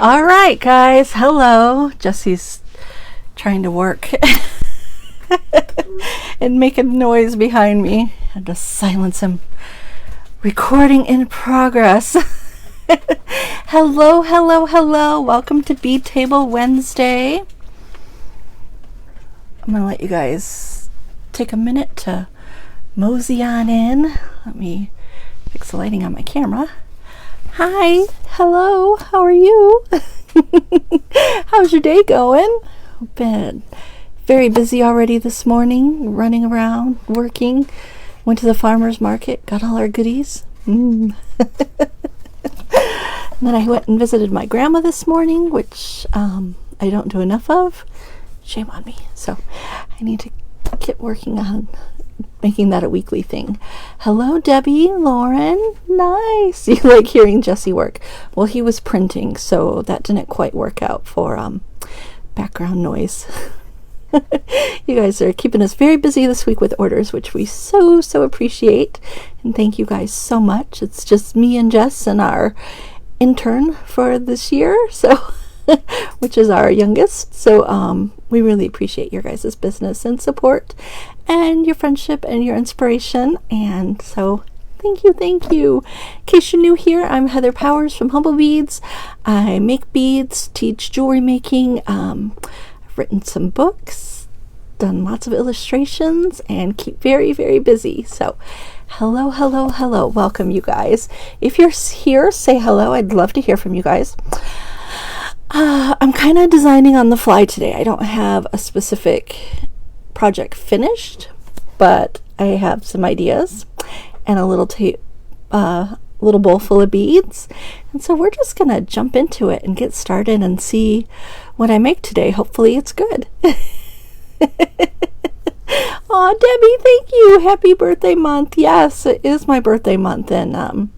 All right, guys. Hello. Jesse's trying to work and make a noise behind me. I had to silence him. Recording in progress. Hello, hello, hello. Welcome to Bead Table Wednesday. I'm going to let you guys take a minute to mosey on in. Let me fix the lighting on my camera. Hi, hello, how are you? How's your day going? Been very busy already this morning, running around, working. Went to the farmer's market, got all our goodies. And then I went and visited my grandma this morning, which I don't do enough of. Shame on me. So I need to get working on making that a weekly thing. Hello, Debbie, Lauren. Nice. You like hearing Jesse work. Well, he was printing, so that didn't quite work out for background noise. You guys are keeping us very busy this week with orders, which we so appreciate. And thank you guys so much. It's just me and Jess and our intern for this year, so which is our youngest. So we really appreciate your guys' business and support and your friendship and your inspiration. And so thank you. In case you're new here, I'm Heather Powers from Humblebeads. I make beads, teach jewelry making. I've written some books, done lots of illustrations, and keep very busy. So hello. Welcome, you guys. If you're here, say hello. I'd love to hear from you guys. I'm kind of designing on the fly today. I don't have a specific project finished, but I have some ideas and a little little bowl full of beads. And so we're just gonna jump into it and get started and see what I make today. Hopefully it's good. Aw, Debbie, thank you. Happy birthday month. Yes, it is my birthday month. And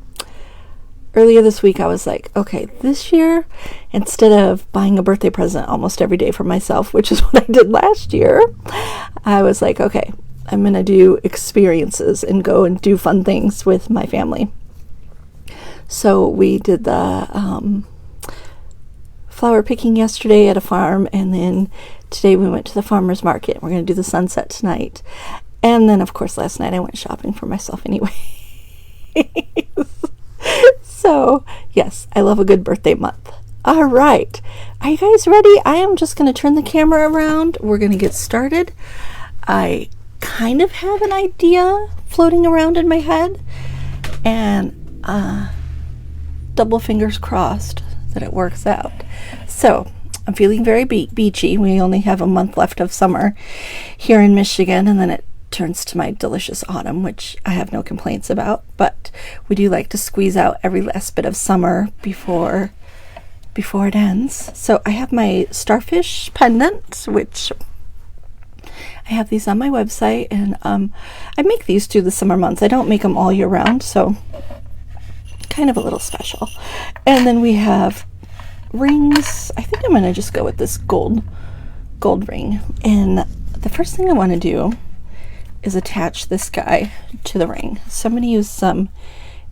earlier this week I was like, okay, this year, instead of buying a birthday present almost every day for myself, which is what I did last year, I was like, okay, I'm gonna do experiences and go and do fun things with my family. So we did the flower picking yesterday at a farm, and then today we went to the farmer's market. We're gonna do the sunset tonight. And then of course last night I went shopping for myself anyway. So, yes, I love a good birthday month. All right. Are you guys ready? I am just going to turn the camera around. We're going to get started. I kind of have an idea floating around in my head. And double fingers crossed that it works out. So, I'm feeling very beachy. We only have a month left of summer here in Michigan, and then it turns to my delicious autumn, which I have no complaints about, but we do like to squeeze out every last bit of summer before it ends. So I have my Starfish pendant, which I have these on my website, and I make these through the summer months. I don't make them all year round, so kind of a little special. And then we have rings. I think I'm gonna just go with this gold ring, and the first thing I want to do is attach this guy to the ring. So I'm going to use some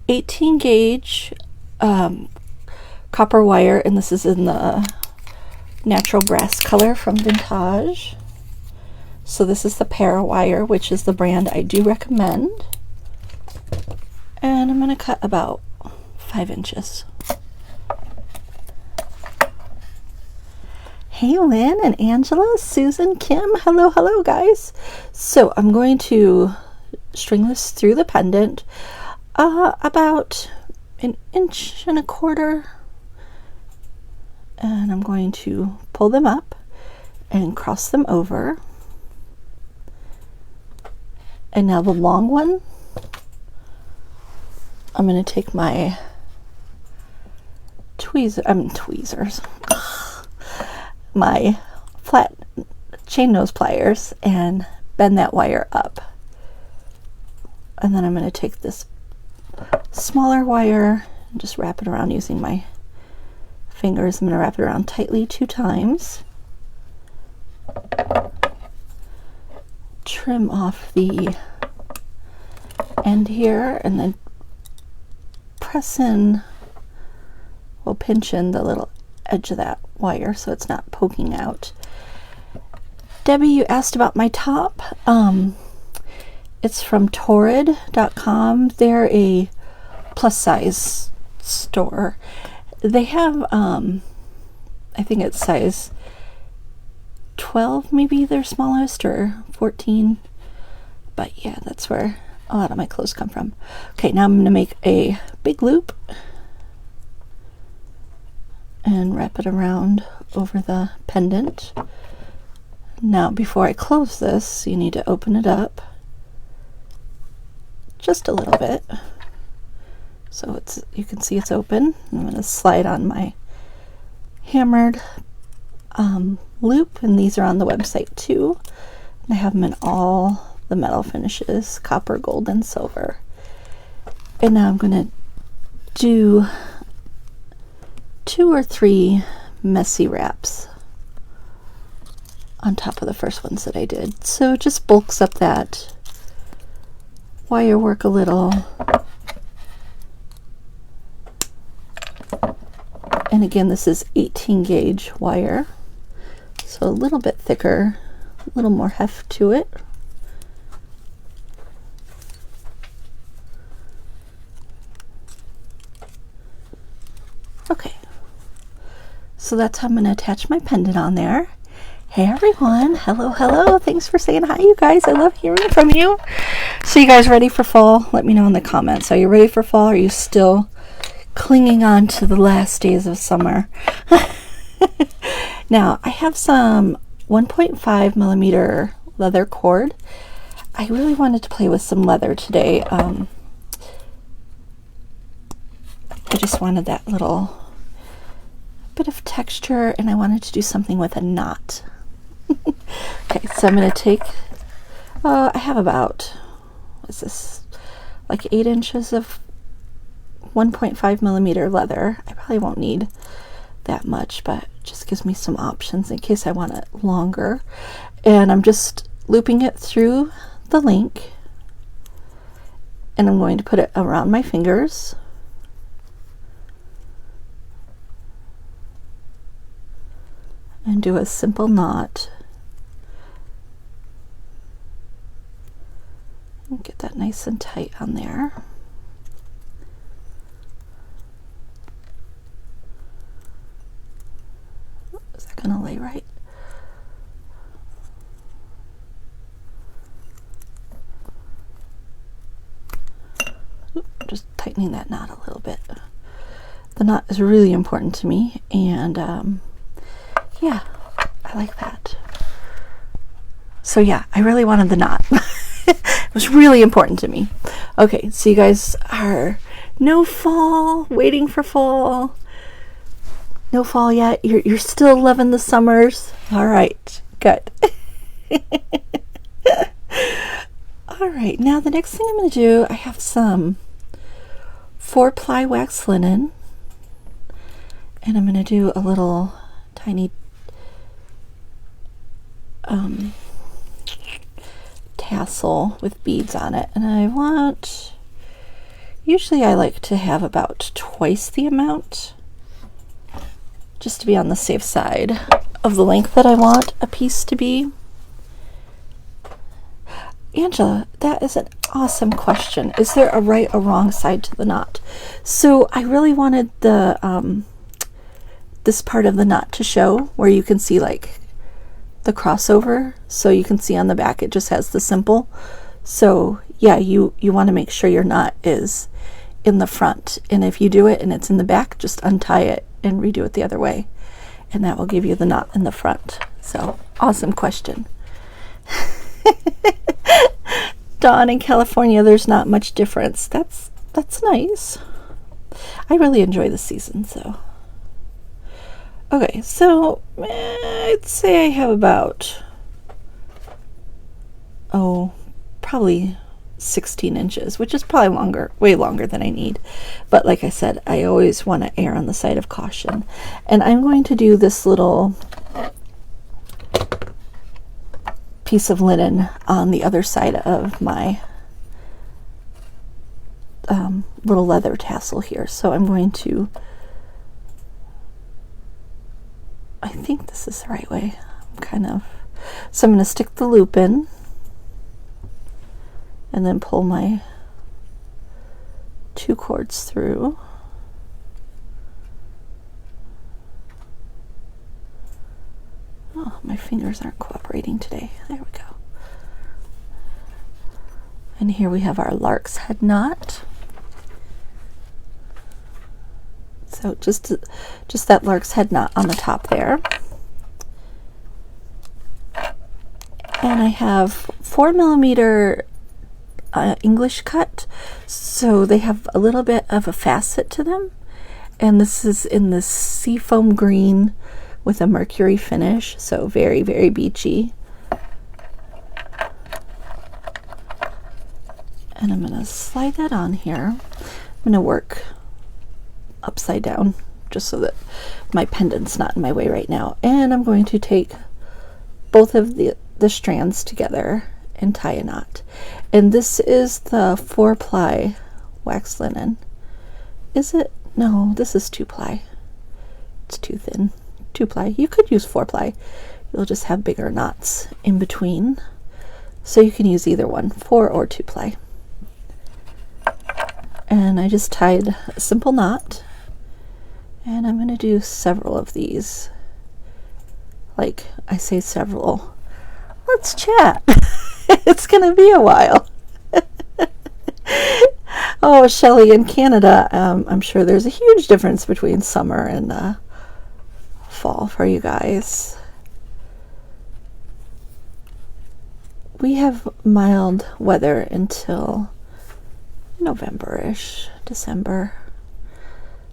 18 gauge copper wire, and this is in the natural brass color from Vintage. So this is the Para wire, which is the brand I do recommend. And I'm going to cut about 5 inches. Hey, Lynn and Angela, Susan, Kim, hello guys. So I'm going to string this through the pendant about 1.25 inches, and I'm going to pull them up and cross them over. And now the long one, I'm going to take my tweezers, my flat chain nose pliers, and bend that wire up. And then I'm going to take this smaller wire and just wrap it around using my fingers. I'm going to wrap it around tightly 2 times. Trim off the end here, and then press in, we'll pinch in the little edge of that wire so it's not poking out. Debbie, you asked about my top. It's from Torrid.com. They're a plus size store. They have, I think it's size 12, maybe their smallest, or 14. But yeah, that's where a lot of my clothes come from. Okay, now I'm going to make a big loop and wrap it around over the pendant. Now, before I close this, you need to open it up just a little bit so you can see it's open. I'm going to slide on my hammered loop, and these are on the website too. And I have them in all the metal finishes: copper, gold, and silver. And now I'm going to do 2 or 3 messy wraps on top of the first ones that I did. So it just bulks up that wire work a little. And again, this is 18 gauge wire, so a little bit thicker, a little more heft to it. Okay, so that's how I'm going to attach my pendant on there. Hey everyone, hello, hello. Thanks for saying hi, you guys. I love hearing from you. So you guys ready for fall? Let me know in the comments. Are you ready for fall? Are you still clinging on to the last days of summer? Now, I have some 1.5 millimeter leather cord. I really wanted to play with some leather today. I just wanted that little bit of texture, and I wanted to do something with a knot. Okay, so I'm going to take, I have about, what's this, like 8 inches of 1.5 millimeter leather. I probably won't need that much, but it just gives me some options in case I want it longer. And I'm just looping it through the link, and I'm going to put it around my fingers. And do a simple knot. And get that nice and tight on there. Is that gonna lay right? Just tightening that knot a little bit. The knot is really important to me, and yeah, I like that. So yeah, I really wanted the knot. It was really important to me. Okay, so you guys are no fall, waiting for fall. No fall yet. You're still loving the summers. All right, good. All right, now the next thing I'm going to do, I have some 4-ply wax linen, and I'm going to do a little tiny tassel with beads on it. And I want, usually I like to have about twice the amount, just to be on the safe side of the length that I want a piece to be. Angela, that is an awesome question. Is there a right or wrong side to the knot? So I really wanted the this part of the knot to show, where you can see like the crossover, so you can see on the back it just has the simple. So yeah, you want to make sure your knot is in the front, and if you do it and it's in the back, just untie it and redo it the other way, and that will give you the knot in the front. So awesome question. Dawn, in California there's not much difference. That's nice. I really enjoy the season. So okay, so I'd say I have about, probably 16 inches, which is probably longer, way longer than I need. But like I said, I always want to err on the side of caution. And I'm going to do this little piece of linen on the other side of my little leather tassel here. So I'm going to I think this is the right way. So I'm going to stick the loop in and then pull my 2 cords through. Oh, my fingers aren't cooperating today. There we go. And here we have our lark's head knot. So just that lark's head knot on the top there. And I have 4mm English cut, so they have a little bit of a facet to them. And this is in the seafoam green with a mercury finish, so very, very beachy. And I'm going to slide that on here. I'm going to work upside down just so that my pendant's not in my way right now. And I'm going to take both of the strands together and tie a knot. And this is the 4-ply wax linen. Is it? No, this is 2-ply. It's too thin. 2-ply. You could use 4-ply. You'll just have bigger knots in between. So you can use either one, 4 or 2-ply. And I just tied a simple knot. And I'm going to do several of these. Like, I say several. Let's chat. It's going to be a while. Oh, Shelley, in Canada, I'm sure there's a huge difference between summer and fall for you guys. We have mild weather until November-ish, December.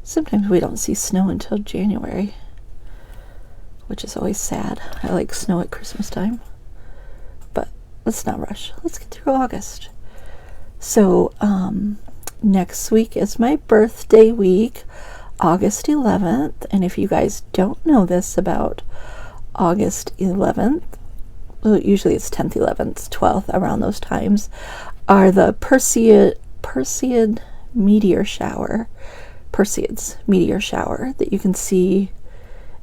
Sometimes we don't see snow until January, which is always sad. I like snow at Christmas time. But let's not rush. Let's get through August. So, next week is my birthday week, August 11th. And if you guys don't know this about August 11th, well, usually it's 10th, 11th, 12th, around those times, are the Perseids meteor shower that you can see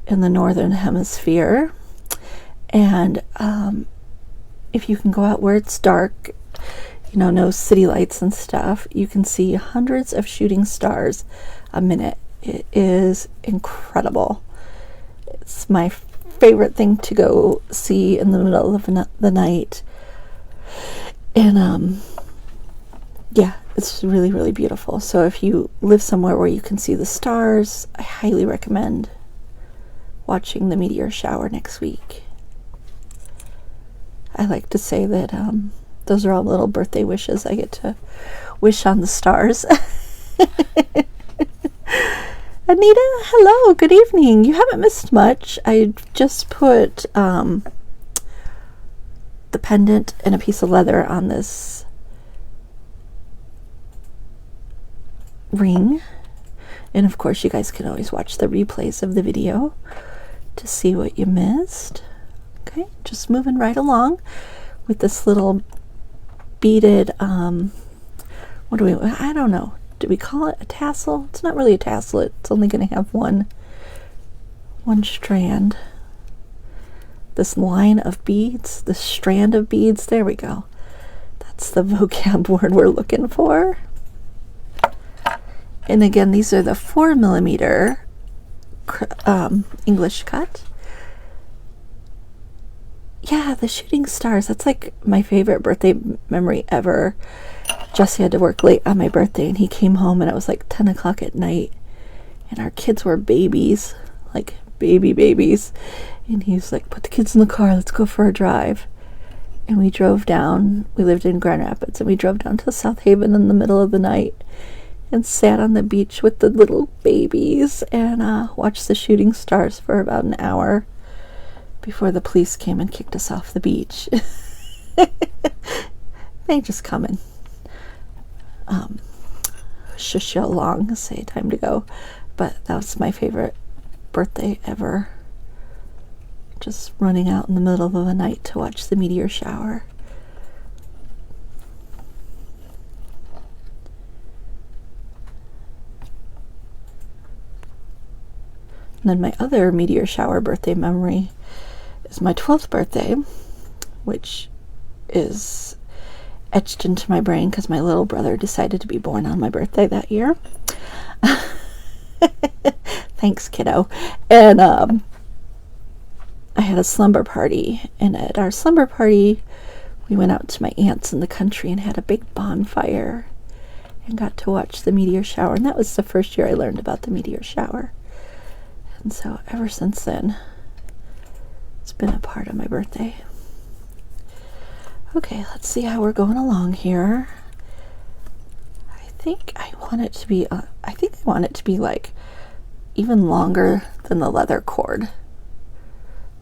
in the northern hemisphere. And if you can go out where it's dark, no city lights and stuff, you can see hundreds of shooting stars a minute. It is incredible. It's my favorite thing to go see in the middle of the night. And yeah, it's really, really beautiful. So if you live somewhere where you can see the stars, I highly recommend watching the meteor shower next week. I like to say that those are all little birthday wishes I get to wish on the stars. Anita, hello, good evening. You haven't missed much. I just put the pendant and a piece of leather on this ring. And of course, you guys can always watch the replays of the video to see what you missed. Okay, just moving right along with this little beaded, I don't know. Do we call it a tassel? It's not really a tassel. It's only going to have one strand. This line of beads, this strand of beads, there we go. That's the vocab word we're looking for. And again, these are the 4mm English cut. Yeah, the shooting stars. That's like my favorite birthday memory ever. Jesse had to work late on my birthday, and he came home, and it was like 10 o'clock at night. And our kids were babies, like babies. And he was like, put the kids in the car, let's go for a drive. And we drove down. We lived in Grand Rapids, and we drove down to South Haven in the middle of the night and sat on the beach with the little babies and watched the shooting stars for about an hour before the police came and kicked us off the beach. They just come and shush you along, say time to go. But that was my favorite birthday ever. Just running out in the middle of the night to watch the meteor shower. then my other meteor shower birthday memory is my 12th birthday, which is etched into my brain because my little brother decided to be born on my birthday that year. Thanks, kiddo. And I had a slumber party, and at our slumber party we went out to my aunt's in the country and had a big bonfire and got to watch the meteor shower, and that was the first year I learned about the meteor shower. And so ever since then it's been a part of my birthday. Okay, let's see how we're going along here. I think I want it to be like even longer than the leather cord.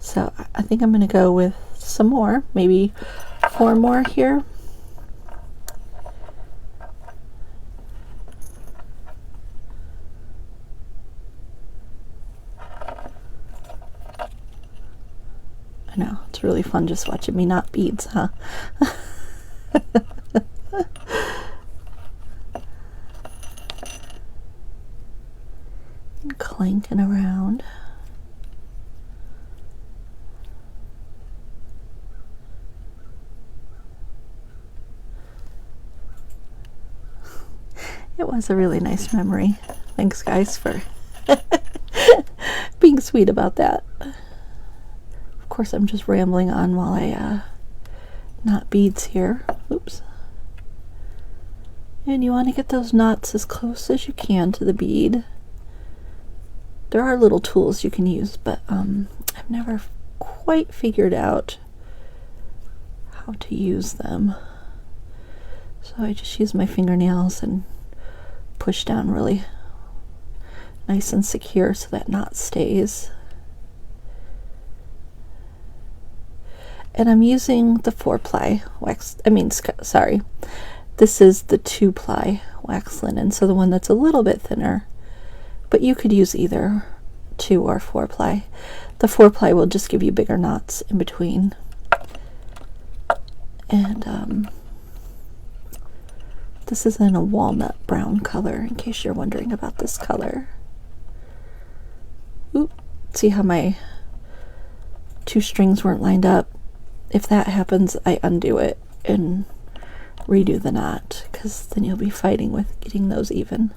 So I think I'm going to go with some more, maybe 4 more here. I know, it's really fun just watching me knot beads, huh? And clanking around. It was a really nice memory. Thanks, guys, for being sweet about that. Of course, I'm just rambling on while I knot beads here. Oops. And you want to get those knots as close as you can to the bead. There are little tools you can use, but I've never quite figured out how to use them. So I just use my fingernails and push down really nice and secure so that knot stays. And I'm using the 4-ply wax, sorry, this is the 2-ply wax linen, so the one that's a little bit thinner, but you could use either 2 or 4-ply. The 4-ply will just give you bigger knots in between. And this is in a walnut brown color, in case you're wondering about this color. Oop, see how my 2 strings weren't lined up? If that happens, I undo it and redo the knot, because then you'll be fighting with getting those even.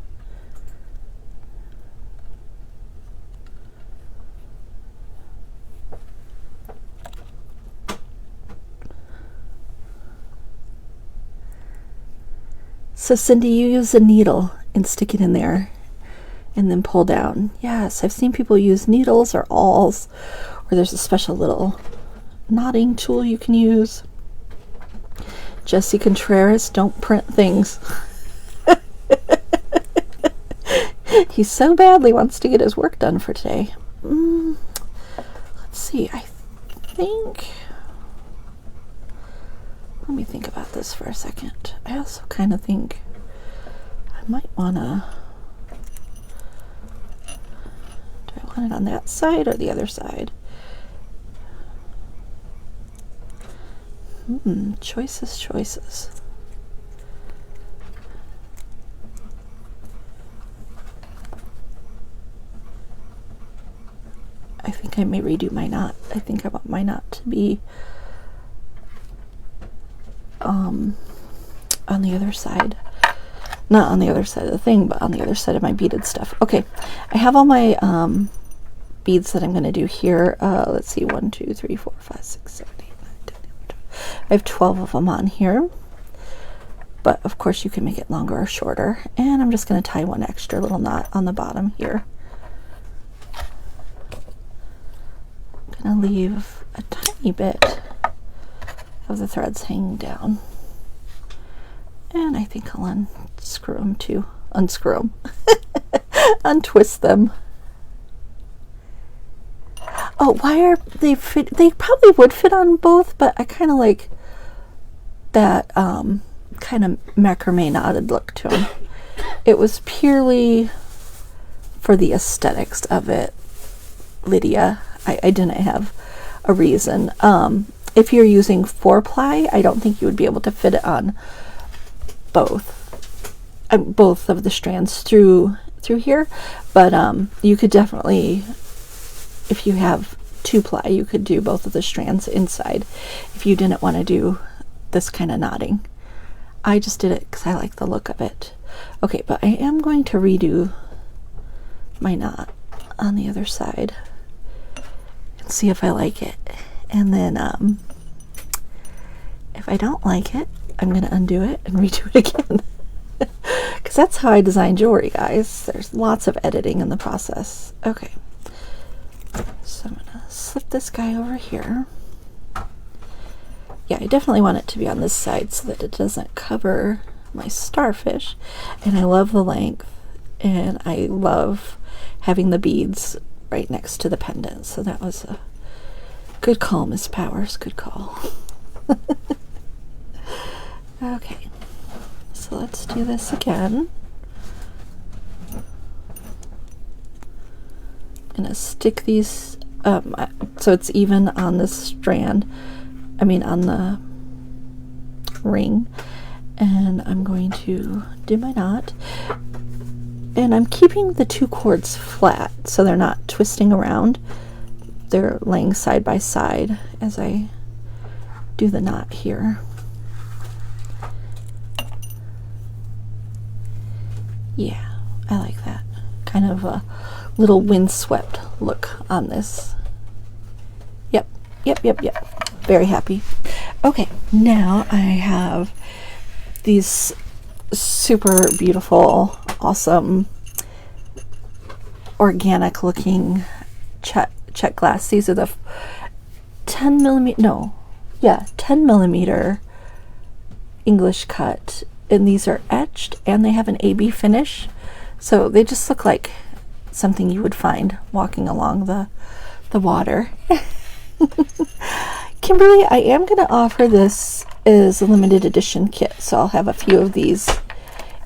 So Cindy, you use a needle and stick it in there and then pull down. Yes, I've seen people use needles or awls, or there's a special little knotting tool you can use. Jesse Contreras, don't print things. He so badly wants to get his work done for today. Let's see, I think, let me think about this for a second. I also kind of think I might want to, do I want it on that side or the other side? Choices. I think I may redo my knot. I think I want my knot to be on the other side. Not on the other side of the thing, but on the other side of my beaded stuff. Okay, I have all my beads that I'm going to do here. Let's see, 1, 2, 3, 4, 5, 6, 7, 8, 9, 10, 11, 12. I have 12 of them on here, but of course you can make it longer or shorter. And I'm just going to tie one extra little knot on the bottom here. I'm going to leave a tiny bit of the threads hanging down, and I think I'll unscrew them too. Unscrew them. Untwist them. Oh, why are they fit? They probably would fit on both, but I kind of like that kind of macrame knotted look to them. It was purely for the aesthetics of it, Lydia. I didn't have a reason. If you're using 4-ply, I don't think you would be able to fit it on both of the strands through here, but you could definitely if you have 2-ply, you could do both of the strands inside if you didn't want to do this kind of knotting. I just did it because I like the look of it. Okay, but I am going to redo my knot on the other side and see if I like it. And then if I don't like it, I'm going to undo it and redo it again. Because that's how I design jewelry, guys. There's lots of editing in the process. Okay, so I'm going to slip this guy over here. Yeah, I definitely want it to be on this side so that it doesn't cover my starfish. And I love the length, and I love having the beads right next to the pendant. So that was a good call, Miss Powers. Good call. Okay, so let's do this again. I'm gonna stick these so it's even on this strand, I mean on the ring, and I'm going to do my knot, and I'm keeping the 2 cords flat so they're not twisting around. They're laying side by side as I do the knot here. Yeah, I like that. Kind of a little windswept look on this. Yep. Very happy. Okay, now I have these super beautiful, awesome, organic looking check glass. These are the 10 millimeter English cut, and these are etched, and they have an AB finish, so they just look like something you would find walking along the water. Kimberly, I am going to offer this as a limited edition kit, so I'll have a few of these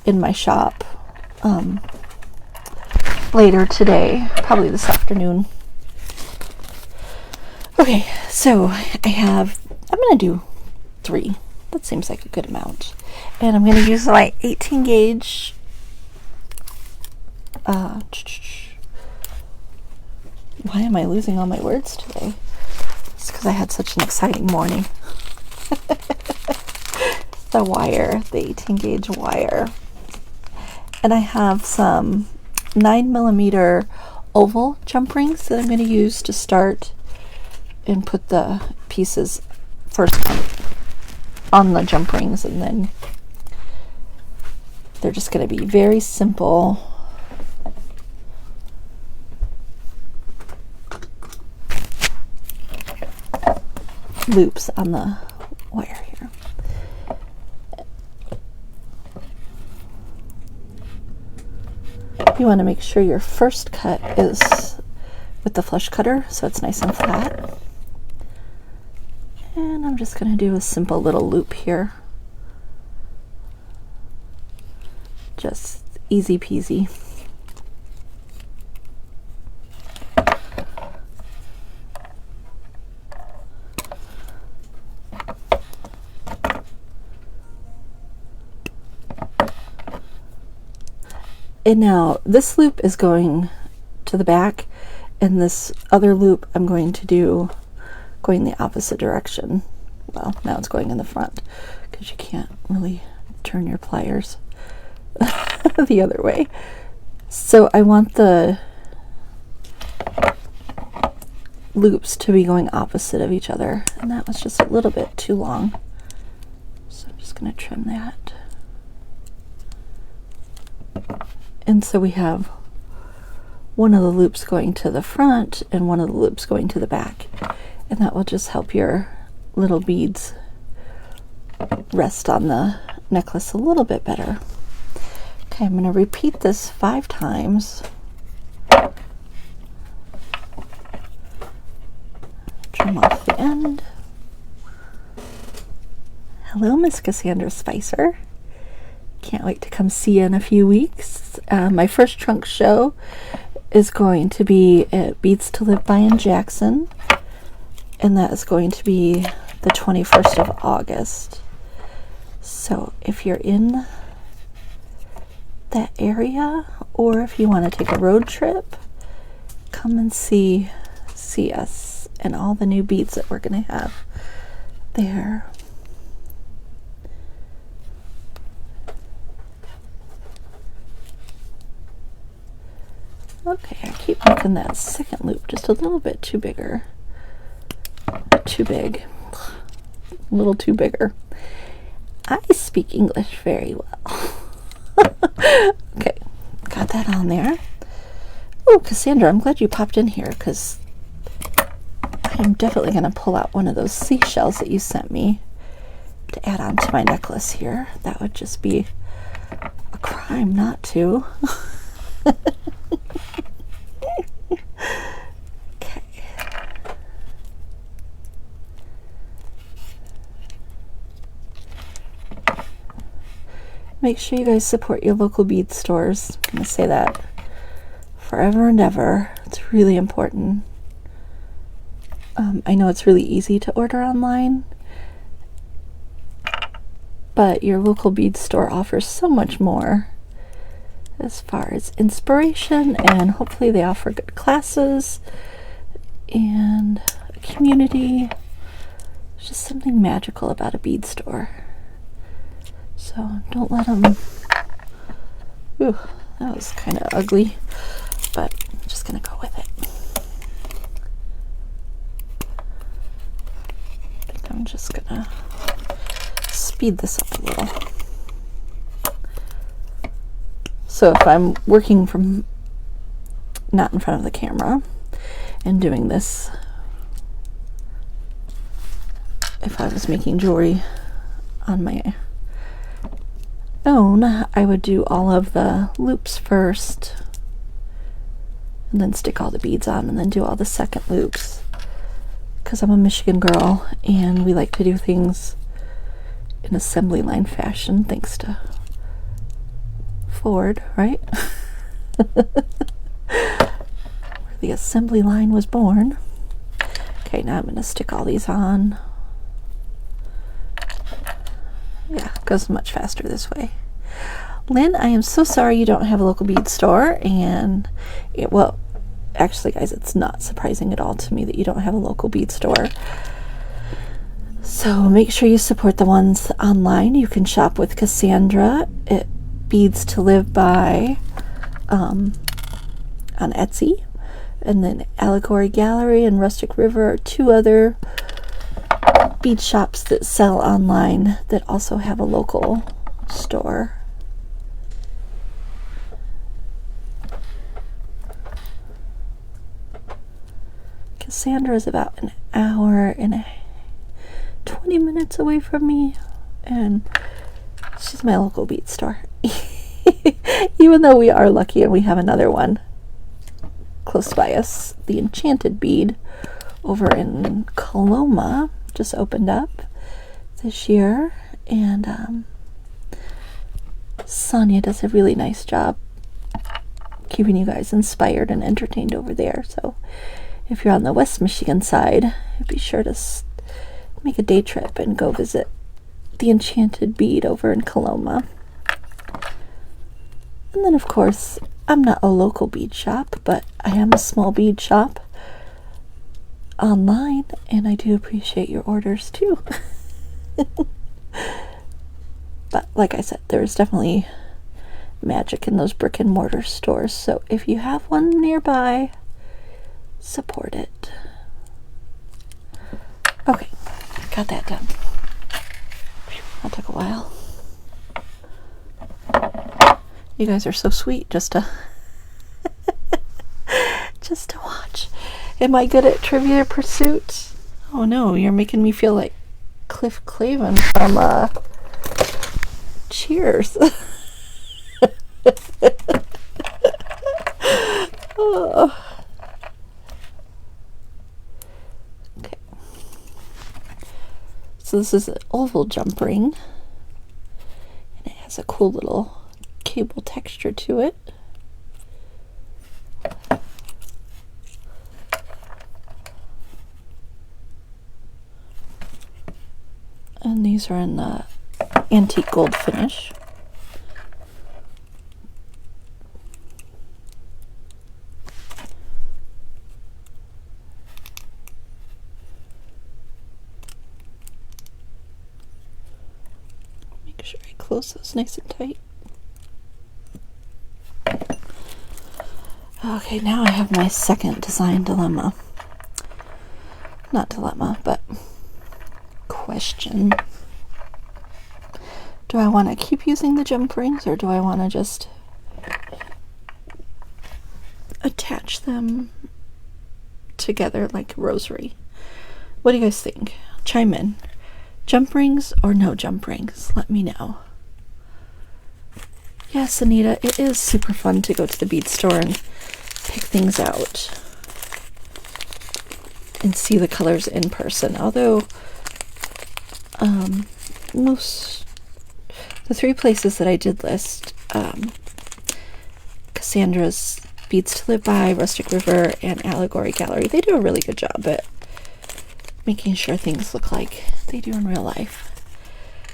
in my shop later today, probably this afternoon. Okay, so I'm going to do 3. That seems like a good amount. And I'm going to use my 18 gauge why am I losing all my words today? It's because I had such an exciting morning. The wire, the 18 gauge wire. And I have some 9mm oval jump rings that I'm going to use to start and put the pieces first on the jump rings, and then they're just going to be very simple loops on the wire here. You want to make sure your first cut is with the flush cutter so it's nice and flat. And I'm just going to do a simple little loop here. Just easy peasy. And now this loop is going to the back, and this other loop I'm going to do going the opposite direction. Well, now it's going in the front because you can't really turn your pliers the other way. So I want the loops to be going opposite of each other, and that was just a little bit too long. So I'm just going to trim that. And so we have one of the loops going to the front and one of the loops going to the back. And that will just help your little beads rest on the necklace a little bit better. Okay, I'm going to repeat this 5 times. Trim off the end. Hello, Miss Cassandra Spicer. Can't wait to come see you in a few weeks. My first trunk show is going to be at Beads to Live By in Jackson, and that is going to be the 21st of August. So if you're in that area, or if you want to take a road trip, come and see see us and all the new beads that we're going to have there. Okay, I keep making that second loop just a little bit too bigger. Too big. A little too bigger. I speak English very well. Okay, got that on there. Oh, Cassandra, I'm glad you popped in here, because I'm definitely going to pull out one of those seashells that you sent me to add on to my necklace here. That would just be a crime not to. Okay. Make sure you guys support your local bead stores. I'm going to say that forever and ever. It's really important. I know it's really easy to order online, but your local bead store offers so much more as far as inspiration, and hopefully they offer good classes and a community. There's just something magical about a bead store. So don't let them... Ooh, that was kind of ugly, but I'm just going to go with it. I think I'm just going to speed this up a little. So if I'm working from not in front of the camera and doing this, if I was making jewelry on my own, I would do all of the loops first and then stick all the beads on and then do all the second loops, because I'm a Michigan girl and we like to do things in assembly line fashion, thanks to Ford, right? Where the assembly line was born. Okay, now I'm going to stick all these on. Yeah, it goes much faster this way. Lynn, I am so sorry you don't have a local bead store, and well, actually guys, it's not surprising at all to me that you don't have a local bead store. So make sure you support the ones online. You can shop with Cassandra at Beads to Live By on Etsy, and then Allegory Gallery and Rustic River are two other bead shops that sell online that also have a local store. Cassandra is about an hour and 20 minutes away from me, and she's my local bead store. Even though we are lucky and we have another one close by us, the Enchanted Bead over in Coloma just opened up this year, and Sonia does a really nice job keeping you guys inspired and entertained over there. So if you're on the West Michigan side, be sure to make a day trip and go visit the Enchanted Bead over in Coloma. And then, of course, I'm not a local bead shop, but I am a small bead shop online, and I do appreciate your orders too. But like I said, there's definitely magic in those brick and mortar stores, so if you have one nearby, support it. Okay, got that done. That took a while. You guys are so sweet just to just to watch. Am I good at Trivia Pursuit? Oh no, you're making me feel like Cliff Clavin from Cheers. Oh. Okay. So this is an oval jump ring, and it has a cool little cable texture to it. And these are in the antique gold finish. Make sure I close those nice and tight. Okay, now I have my second design dilemma. Not dilemma, but question. Do I want to keep using the jump rings, or do I want to just attach them together like a rosary? What do you guys think? Chime in. Jump rings or no jump rings? Let me know. Yes, Anita, it is super fun to go to the bead store and pick things out and see the colors in person. Although, the 3 places that I did list, Cassandra's Beads to Live By, Rustic River, and Allegory Gallery, they do a really good job at making sure things look like they do in real life.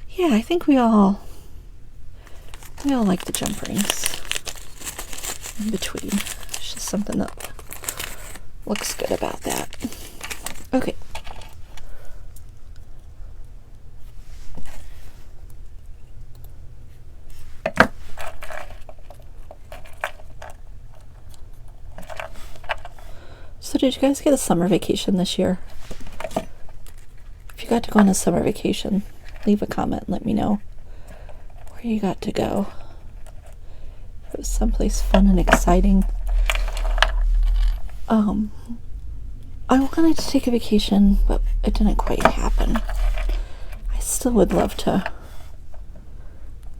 Yeah, I think we all like the jump rings in between. It's just something that looks good about that. Okay. So did you guys get a summer vacation this year? If you got to go on a summer vacation, leave a comment and let me know where you got to go. If it was someplace fun and exciting. I wanted to take a vacation, but it didn't quite happen. I still would love to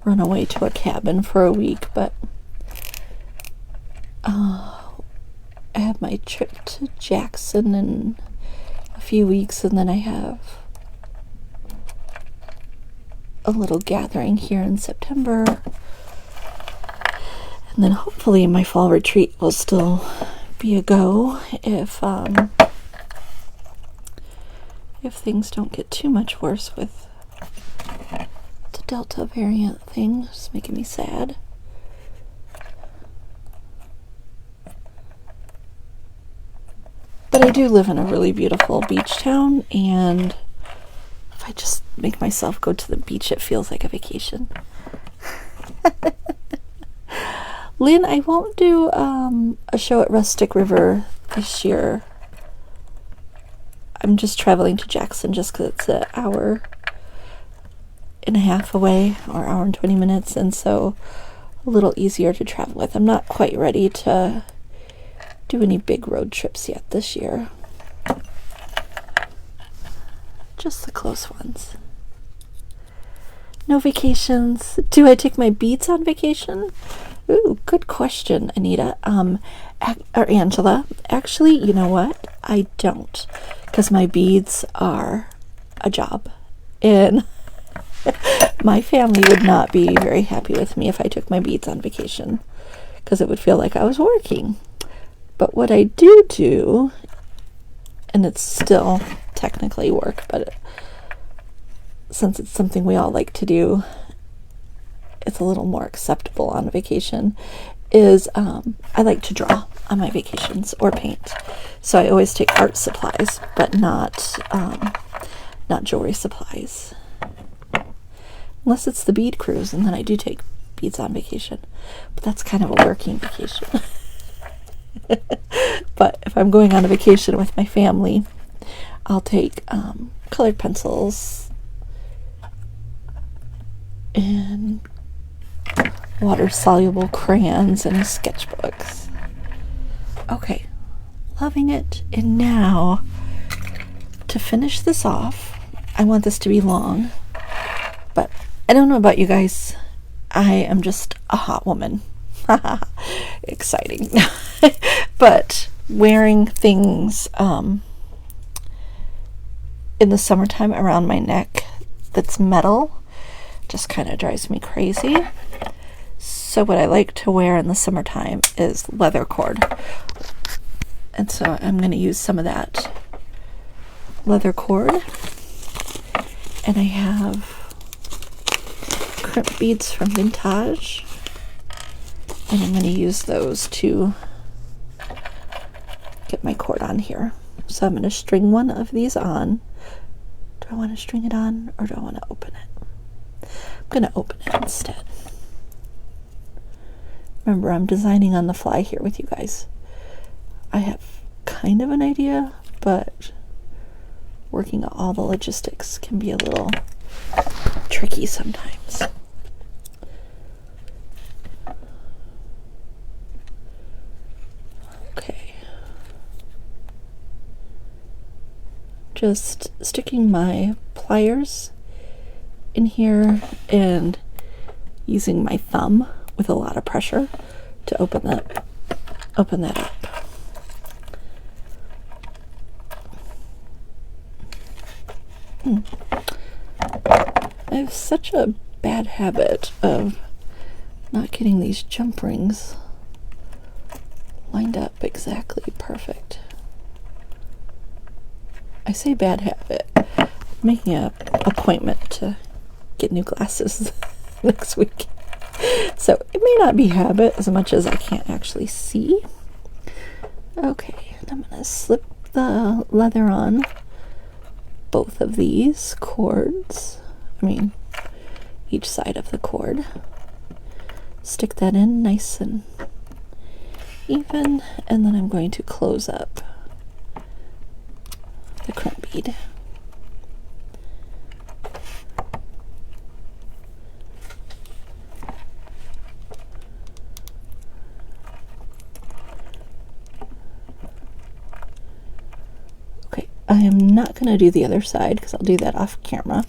run away to a cabin for a week, but I have my trip to Jackson in a few weeks, and then I have a little gathering here in September, and then hopefully my fall retreat will still be a go if things don't get too much worse with the Delta variant thing. It's making me sad. But I do live in a really beautiful beach town, and if I just make myself go to the beach, it feels like a vacation. Lynn, I won't do a show at Rustic River this year. I'm just traveling to Jackson just because it's an hour and a half away, or hour and 20 minutes, and so a little easier to travel with. I'm not quite ready to do any big road trips yet this year. Just the close ones. No vacations. Do I take my beads on vacation? Ooh, good question, Anita. Or Angela. Actually, you know what? I don't, because my beads are a job, and my family would not be very happy with me if I took my beads on vacation, because it would feel like I was working. But what I do, and it's still technically work, but since it's something we all like to do, it's a little more acceptable on a vacation, is I like to draw on my vacations or paint. So I always take art supplies, but not jewelry supplies. Unless it's the bead cruise, and then I do take beads on vacation. But that's kind of a working vacation. But if I'm going on a vacation with my family, I'll take colored pencils and water-soluble crayons and sketchbooks. Okay, loving it. And now, to finish this off, I want this to be long, but I don't know about you guys. I am just a hot woman. Exciting. But wearing things in the summertime around my neck that's metal just kind of drives me crazy. So what I like to wear in the summertime is leather cord. And so I'm going to use some of that leather cord. And I have crimp beads from Vintage. And I'm going to use those to get my cord on here. So I'm going to string one of these on. Do I want to string it on, or do I want to open it? going to open it instead. Remember, I'm designing on the fly here with you guys. I have kind of an idea, but working out all the logistics can be a little tricky sometimes. Okay. Just sticking my pliers in here and using my thumb with a lot of pressure to open that up. I have such a bad habit of not getting these jump rings lined up exactly perfect. I say bad habit. I'm making an appointment to get new glasses next week. So it may not be habit as much as I can't actually see. Okay, and I'm going to slip the leather on both of these cords. I mean, each side of the cord. Stick that in nice and even, and then I'm going to close up the crimp bead. Okay, I am not going to do the other side because I'll do that off camera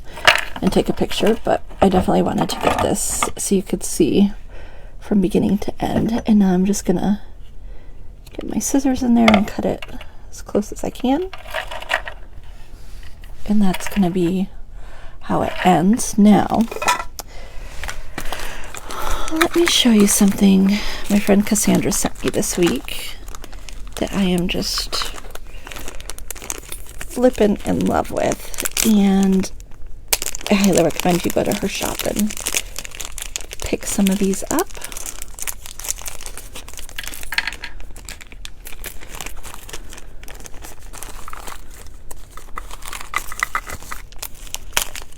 and take a picture, but I definitely wanted to get this so you could see from beginning to end. And now I'm just going to get my scissors in there and cut it as close as I can. And that's going to be how it ends. Now, let me show you something my friend Cassandra sent me this week that I am just flippin' in love with. And I highly recommend you go to her shop and pick some of these up.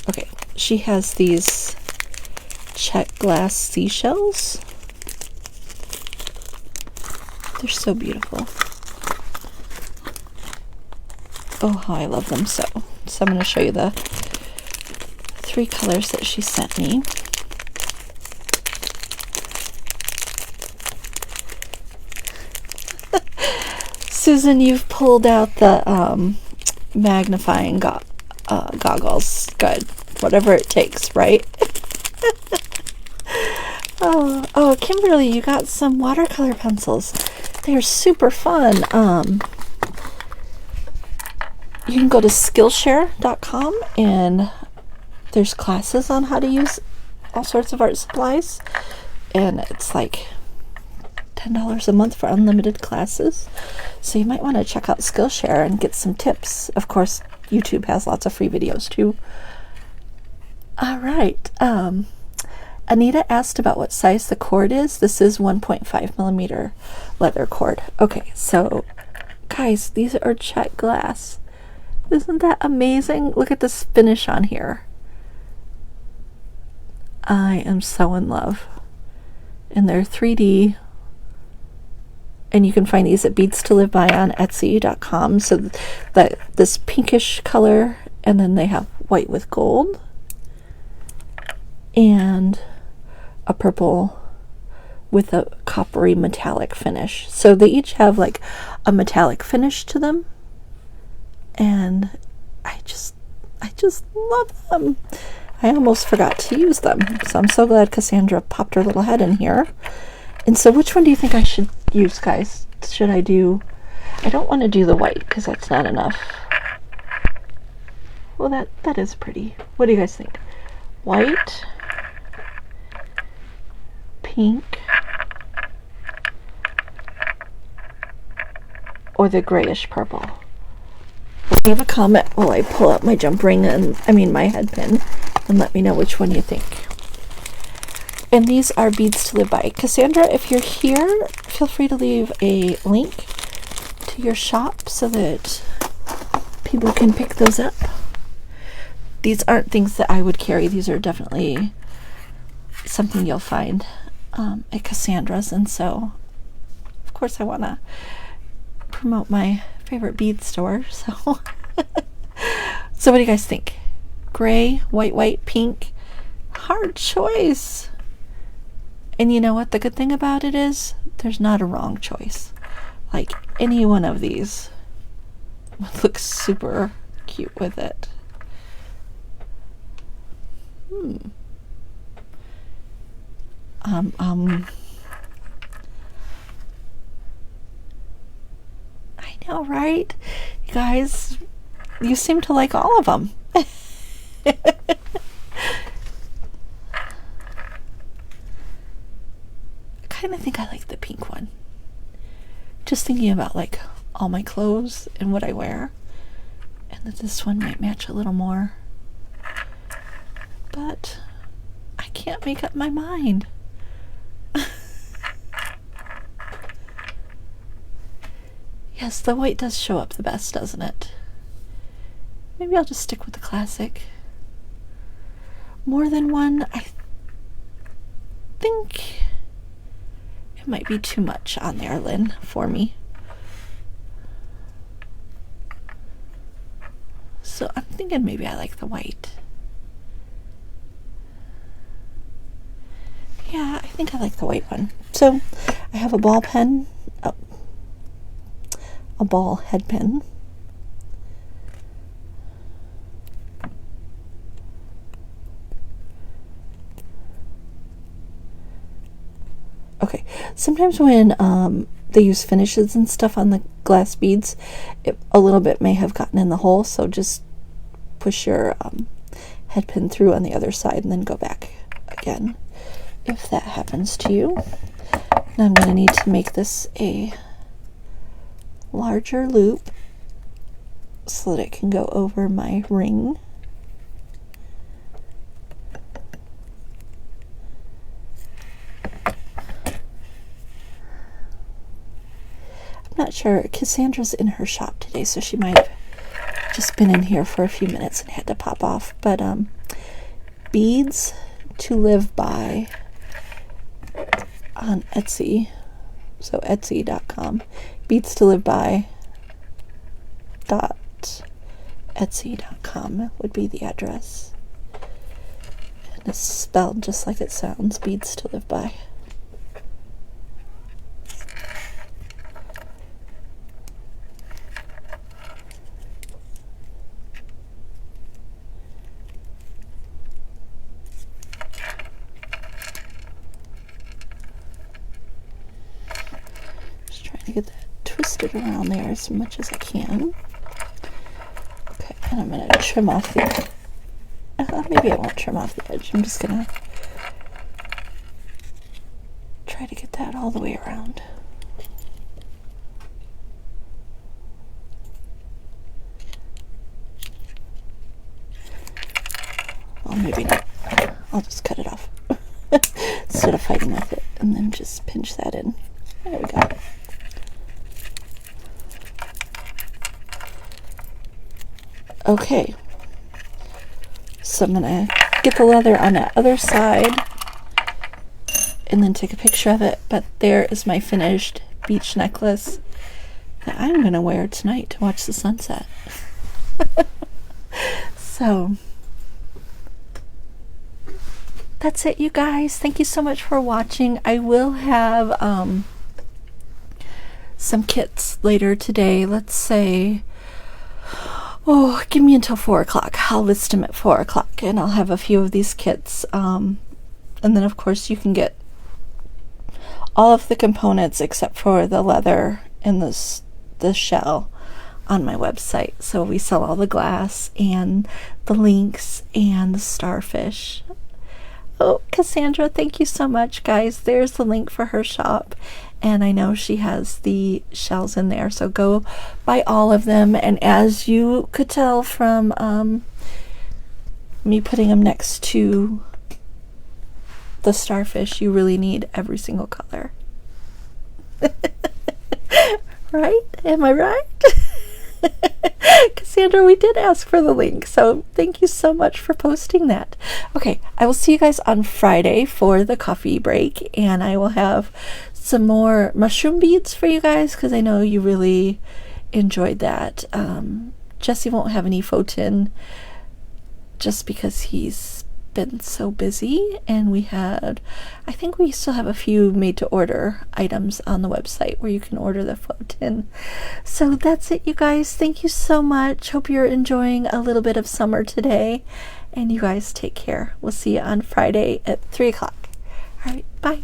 Okay, she has these check glass seashells. They're so beautiful. Oh, how I love them so. So I'm going to show you the 3 colors that she sent me. Susan, you've pulled out the magnifying goggles. Good. Whatever it takes, right? Oh, Kimberly, you got some watercolor pencils. They are super fun. You can go to Skillshare.com and there's classes on how to use all sorts of art supplies. And it's like $10 a month for unlimited classes. So you might want to check out Skillshare and get some tips. Of course, YouTube has lots of free videos too. All right. Anita asked about what size the cord is. This is 1.5 millimeter leather cord. Okay, so guys, these are check glass. Isn't that amazing? Look at this finish on here. I am so in love. And they're 3D. And you can find these at Beads to Live By on Etsy.com. So that this pinkish color, and then they have white with gold. And a purple with a coppery metallic finish. So they each have like a metallic finish to them. And I just love them. I almost forgot to use them. So I'm so glad Cassandra popped her little head in here. And so which one do you think I should use, guys? Should I do... I don't want to do the white because that's not enough. Well, that is pretty. What do you guys think? White, pink, or the grayish purple? Leave a comment while I pull up my jump ring and my head pin, and let me know which one you think. And these are Beads to Live By. Cassandra, if you're here, feel free to leave a link to your shop so that people can pick those up. These aren't things that I would carry. These are definitely something you'll find at Cassandra's, and so of course I want to promote my favorite bead store. So so what do you guys think? Gray, white, pink? Hard choice. And you know what the good thing about it is? There's not a wrong choice. Like, any one of these would look super cute with it. I know, right? You guys, you seem to like all of them. I kind of think I like the pink one. Just thinking about like all my clothes and what I wear, and that this one might match a little more. But I can't make up my mind. Yes, the white does show up the best, doesn't it? Maybe I'll just stick with the classic. More than one, I think it might be too much on there, Lynn, for me. So I'm thinking maybe I like the white. Yeah, I think I like the white one. So I have a ball pen, a ball head pen. Okay, sometimes when they use finishes and stuff on the glass beads, a little bit may have gotten in the hole, so just push your head pin through on the other side and then go back again if that happens to you. Now I'm going to need to make this a larger loop so that it can go over my ring. I'm not sure. Cassandra's in her shop today, so she might have just been in here for a few minutes and had to pop off. But Beads to Live By on Etsy, so etsy.com. Beads to Live By .etsy.com would be the address. And it's spelled just like it sounds, Beads to Live By. To get that twisted around there as much as I can. Okay, and I'm going to trim off the maybe I won't trim off the edge. I'm just going to try to get that all the way around. Well, maybe not. I'll just cut it off instead of fighting with it, and then just pinch that in. There we go. Okay, so I'm going to get the leather on that other side and then take a picture of it, but there is my finished beach necklace that I'm going to wear tonight to watch the sunset. So that's it, you guys. Thank you so much for watching. I will have some kits later today. Let's say, give me until 4 o'clock. I'll list them at 4 o'clock, and I'll have a few of these kits. And then, of course, you can get all of the components except for the leather and the shell on my website. So we sell all the glass and the links and the starfish. Oh, Cassandra, thank you so much, guys. There's the link for her shop. And I know she has the shells in there, so go buy all of them. And as you could tell from me putting them next to the starfish, you really need every single color. Right? Am I right? Cassandra, we did ask for the link, so thank you so much for posting that. Okay, I will see you guys on Friday for the coffee break, and I will have some more mushroom beads for you guys because I know you really enjoyed that. Jesse won't have any faux tin just because he's been so busy, and I think we still have a few made to order items on the website where you can order the faux tin. So that's it, you guys. Thank you so much. Hope you're enjoying a little bit of summer today, and you guys take care. We'll see you on Friday at 3 o'clock. All right, bye.